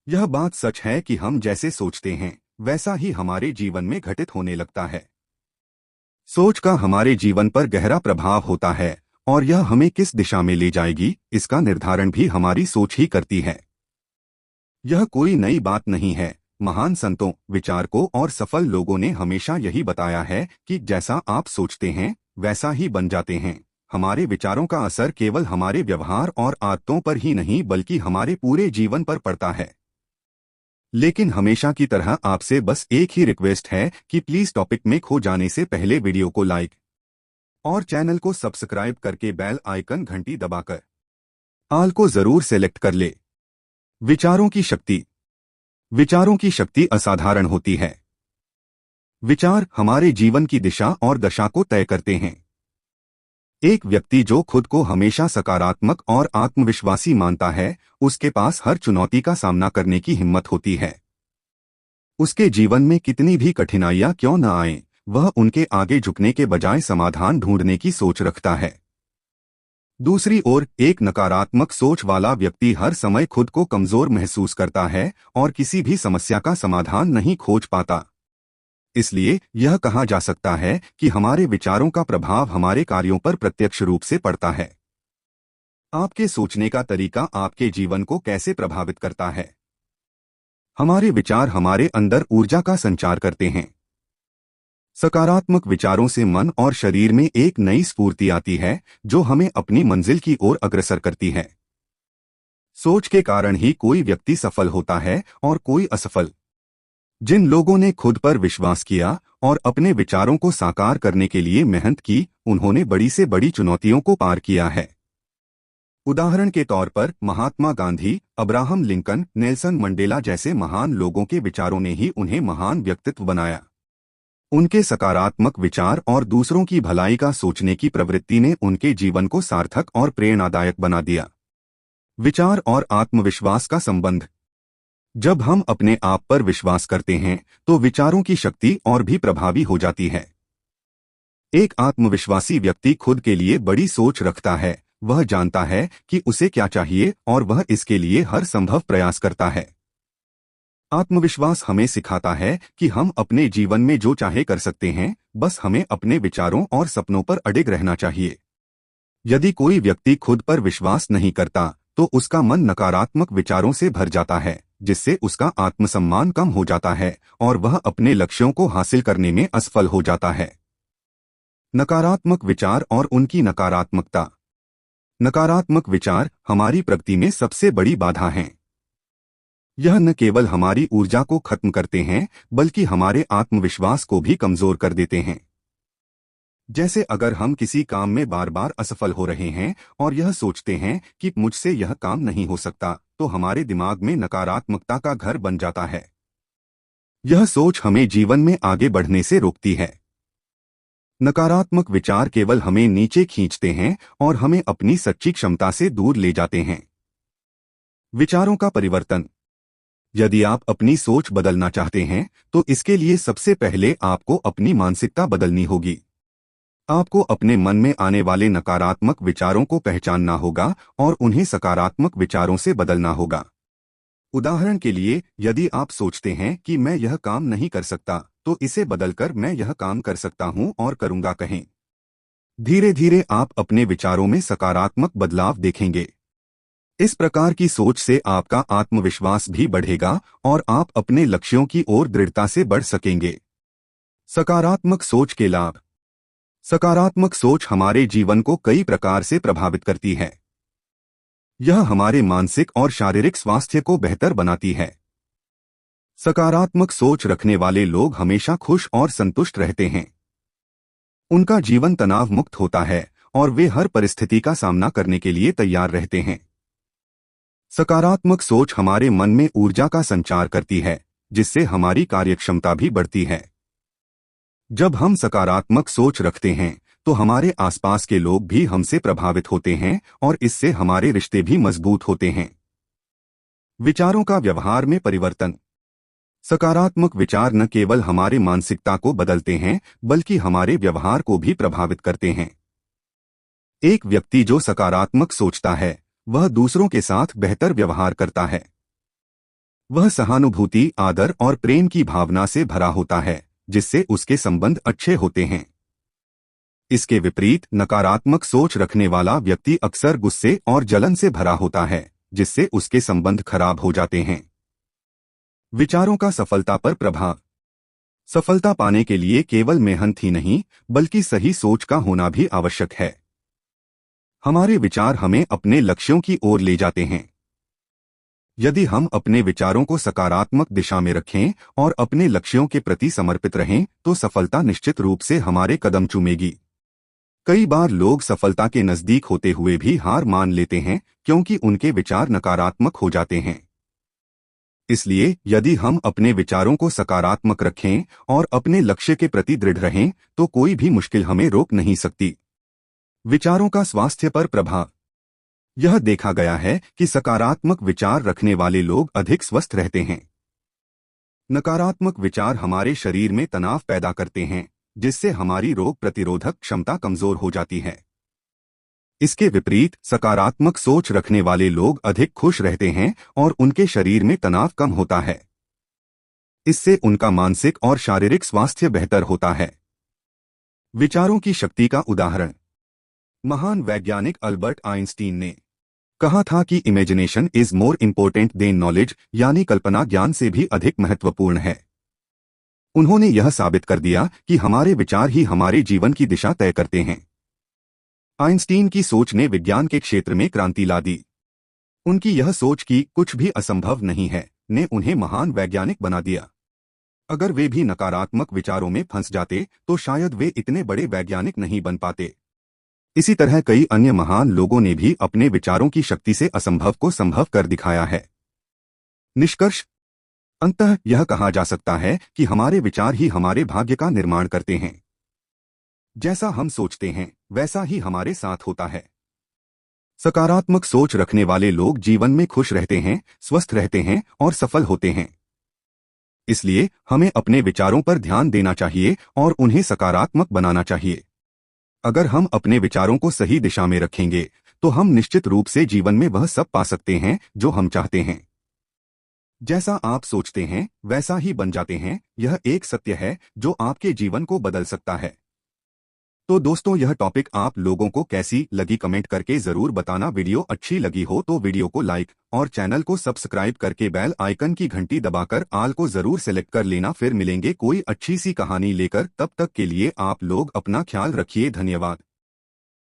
यह बात सच है कि हम जैसे सोचते हैं वैसा ही हमारे जीवन में घटित होने लगता है। सोच का हमारे जीवन पर गहरा प्रभाव होता है और यह हमें किस दिशा में ले जाएगी इसका निर्धारण भी हमारी सोच ही करती है। यह कोई नई बात नहीं है। महान संतों, विचारकों और सफल लोगों ने हमेशा यही बताया है कि जैसा आप सोचते हैं वैसा ही बन जाते हैं। हमारे विचारों का असर केवल हमारे व्यवहार और आदतों पर ही नहीं बल्कि हमारे पूरे जीवन पर पड़ता है। लेकिन हमेशा की तरह आपसे बस एक ही रिक्वेस्ट है कि प्लीज टॉपिक में खो जाने से पहले वीडियो को लाइक और चैनल को सब्सक्राइब करके बेल आइकन घंटी दबाकर आल को जरूर सेलेक्ट कर ले। विचारों की शक्ति। विचारों की शक्ति असाधारण होती है। विचार हमारे जीवन की दिशा और दशा को तय करते हैं। एक व्यक्ति जो खुद को हमेशा सकारात्मक और आत्मविश्वासी मानता है, उसके पास हर चुनौती का सामना करने की हिम्मत होती है। उसके जीवन में कितनी भी कठिनाइयां क्यों न आएं, वह उनके आगे झुकने के बजाय समाधान ढूंढने की सोच रखता है। दूसरी ओर एक नकारात्मक सोच वाला व्यक्ति हर समय खुद को कमजोर महसूस करता है और किसी भी समस्या का समाधान नहीं खोज पाता। इसलिए यह कहा जा सकता है कि हमारे विचारों का प्रभाव हमारे कार्यों पर प्रत्यक्ष रूप से पड़ता है। आपके सोचने का तरीका आपके जीवन को कैसे प्रभावित करता है? हमारे विचार हमारे अंदर ऊर्जा का संचार करते हैं। सकारात्मक विचारों से मन और शरीर में एक नई स्फूर्ति आती है जो हमें अपनी मंजिल की ओर अग्रसर करती है। सोच के कारण ही कोई व्यक्ति सफल होता है और कोई असफल। जिन लोगों ने खुद पर विश्वास किया और अपने विचारों को साकार करने के लिए मेहनत की, उन्होंने बड़ी से बड़ी चुनौतियों को पार किया है। उदाहरण के तौर पर Mahatma Gandhi, Abraham Lincoln, Nelson Mandela जैसे महान लोगों के विचारों ने ही उन्हें महान व्यक्तित्व बनाया। उनके सकारात्मक विचार और दूसरों की भलाई का सोचने की प्रवृत्ति ने उनके जीवन को सार्थक और प्रेरणादायक बना दिया। विचार और आत्मविश्वास का संबंध। जब हम अपने आप पर विश्वास करते हैं तो विचारों की शक्ति और भी प्रभावी हो जाती है। एक आत्मविश्वासी व्यक्ति खुद के लिए बड़ी सोच रखता है। वह जानता है कि उसे क्या चाहिए और वह इसके लिए हर संभव प्रयास करता है। आत्मविश्वास हमें सिखाता है कि हम अपने जीवन में जो चाहे कर सकते हैं, बस हमें अपने विचारों और सपनों पर अडिग रहना चाहिए। यदि कोई व्यक्ति खुद पर विश्वास नहीं करता तो उसका मन नकारात्मक विचारों से भर जाता है, जिससे उसका आत्मसम्मान कम हो जाता है और वह अपने लक्ष्यों को हासिल करने में असफल हो जाता है। नकारात्मक विचार और उनकी नकारात्मकता। नकारात्मक विचार हमारी प्रगति में सबसे बड़ी बाधा हैं। यह न केवल हमारी ऊर्जा को खत्म करते हैं बल्कि हमारे आत्मविश्वास को भी कमजोर कर देते हैं। जैसे अगर हम किसी काम में बार बार असफल हो रहे हैं और यह सोचते हैं कि मुझसे यह काम नहीं हो सकता, तो हमारे दिमाग में नकारात्मकता का घर बन जाता है। यह सोच हमें जीवन में आगे बढ़ने से रोकती है। नकारात्मक विचार केवल हमें नीचे खींचते हैं और हमें अपनी सच्ची क्षमता से दूर ले जाते हैं। विचारों का परिवर्तन। यदि आप अपनी सोच बदलना चाहते हैं तो इसके लिए सबसे पहले आपको अपनी मानसिकता बदलनी होगी। आपको अपने मन में आने वाले नकारात्मक विचारों को पहचानना होगा और उन्हें सकारात्मक विचारों से बदलना होगा। उदाहरण के लिए, यदि आप सोचते हैं कि मैं यह काम नहीं कर सकता, तो इसे बदलकर मैं यह काम कर सकता हूं और करूंगा कहें। धीरे धीरे आप अपने विचारों में सकारात्मक बदलाव देखेंगे। इस प्रकार की सोच से आपका आत्मविश्वास भी बढ़ेगा और आप अपने लक्ष्यों की ओर दृढ़ता से बढ़ सकेंगे। सकारात्मक सोच के लाभ। सकारात्मक सोच हमारे जीवन को कई प्रकार से प्रभावित करती है। यह हमारे मानसिक और शारीरिक स्वास्थ्य को बेहतर बनाती है। सकारात्मक सोच रखने वाले लोग हमेशा खुश और संतुष्ट रहते हैं। उनका जीवन तनाव मुक्त होता है और वे हर परिस्थिति का सामना करने के लिए तैयार रहते हैं। सकारात्मक सोच हमारे मन में ऊर्जा का संचार करती है, जिससे हमारी कार्यक्षमता भी बढ़ती है। जब हम सकारात्मक सोच रखते हैं तो हमारे आसपास के लोग भी हमसे प्रभावित होते हैं और इससे हमारे रिश्ते भी मजबूत होते हैं। विचारों का व्यवहार में परिवर्तन। सकारात्मक विचार न केवल हमारे मानसिकता को बदलते हैं बल्कि हमारे व्यवहार को भी प्रभावित करते हैं। एक व्यक्ति जो सकारात्मक सोचता है वह दूसरों के साथ बेहतर व्यवहार करता है। वह सहानुभूति, आदर और प्रेम की भावना से भरा होता है, जिससे उसके संबंध अच्छे होते हैं। इसके विपरीत नकारात्मक सोच रखने वाला व्यक्ति अक्सर गुस्से और जलन से भरा होता है, जिससे उसके संबंध खराब हो जाते हैं। विचारों का सफलता पर प्रभाव। सफलता पाने के लिए केवल मेहनत ही नहीं, बल्कि सही सोच का होना भी आवश्यक है। हमारे विचार हमें अपने लक्ष्यों की ओर ले जाते हैं। यदि हम अपने विचारों को सकारात्मक दिशा में रखें और अपने लक्ष्यों के प्रति समर्पित रहें, तो सफलता निश्चित रूप से हमारे कदम चूमेगी। कई बार लोग सफलता के नजदीक होते हुए भी हार मान लेते हैं, क्योंकि उनके विचार नकारात्मक हो जाते हैं। इसलिए यदि हम अपने विचारों को सकारात्मक रखें और अपने लक्ष्य के प्रति दृढ़ रहें, तो कोई भी मुश्किल हमें रोक नहीं सकती। विचारों का स्वास्थ्य पर प्रभाव। यह देखा गया है कि सकारात्मक विचार रखने वाले लोग अधिक स्वस्थ रहते हैं। नकारात्मक विचार हमारे शरीर में तनाव पैदा करते हैं, जिससे हमारी रोग प्रतिरोधक क्षमता कमजोर हो जाती है। इसके विपरीत सकारात्मक सोच रखने वाले लोग अधिक खुश रहते हैं और उनके शरीर में तनाव कम होता है। इससे उनका मानसिक और शारीरिक स्वास्थ्य बेहतर होता है। विचारों की शक्ति का उदाहरण। महान वैज्ञानिक अल्बर्ट आइंस्टीन ने कहा था कि imagination is more important then knowledge, यानी कल्पना ज्ञान से भी अधिक महत्वपूर्ण है। उन्होंने यह साबित कर दिया कि हमारे विचार ही हमारे जीवन की दिशा तय करते हैं। आइंस्टीन की सोच ने विज्ञान के क्षेत्र में क्रांति ला दी। उनकी यह सोच कि कुछ भी असंभव नहीं है ने उन्हें महान वैज्ञानिक बना दिया। अगर वे भी नकारात्मक विचारों में फंस जाते तो शायद वे इतने बड़े वैज्ञानिक नहीं बन पाते। इसी तरह कई अन्य महान लोगों ने भी अपने विचारों की शक्ति से असंभव को संभव कर दिखाया है। निष्कर्ष। अंततः यह कहा जा सकता है कि हमारे विचार ही हमारे भाग्य का निर्माण करते हैं। जैसा हम सोचते हैं, वैसा ही हमारे साथ होता है। सकारात्मक सोच रखने वाले लोग जीवन में खुश रहते हैं, स्वस्थ रहते हैं और सफल होते हैं। इसलिए हमें अपने विचारों पर ध्यान देना चाहिए और उन्हें सकारात्मक बनाना चाहिए। अगर हम अपने विचारों को सही दिशा में रखेंगे, तो हम निश्चित रूप से जीवन में वह सब पा सकते हैं जो हम चाहते हैं। जैसा आप सोचते हैं, वैसा ही बन जाते हैं। यह एक सत्य है जो आपके जीवन को बदल सकता है। तो दोस्तों, यह टॉपिक आप लोगों को कैसी लगी कमेंट करके जरूर बताना। वीडियो अच्छी लगी हो तो वीडियो को लाइक और चैनल को सब्सक्राइब करके बेल आइकन की घंटी दबाकर आल को जरूर सेलेक्ट कर लेना। फिर मिलेंगे कोई अच्छी सी कहानी लेकर। तब तक के लिए आप लोग अपना ख्याल रखिए। धन्यवाद।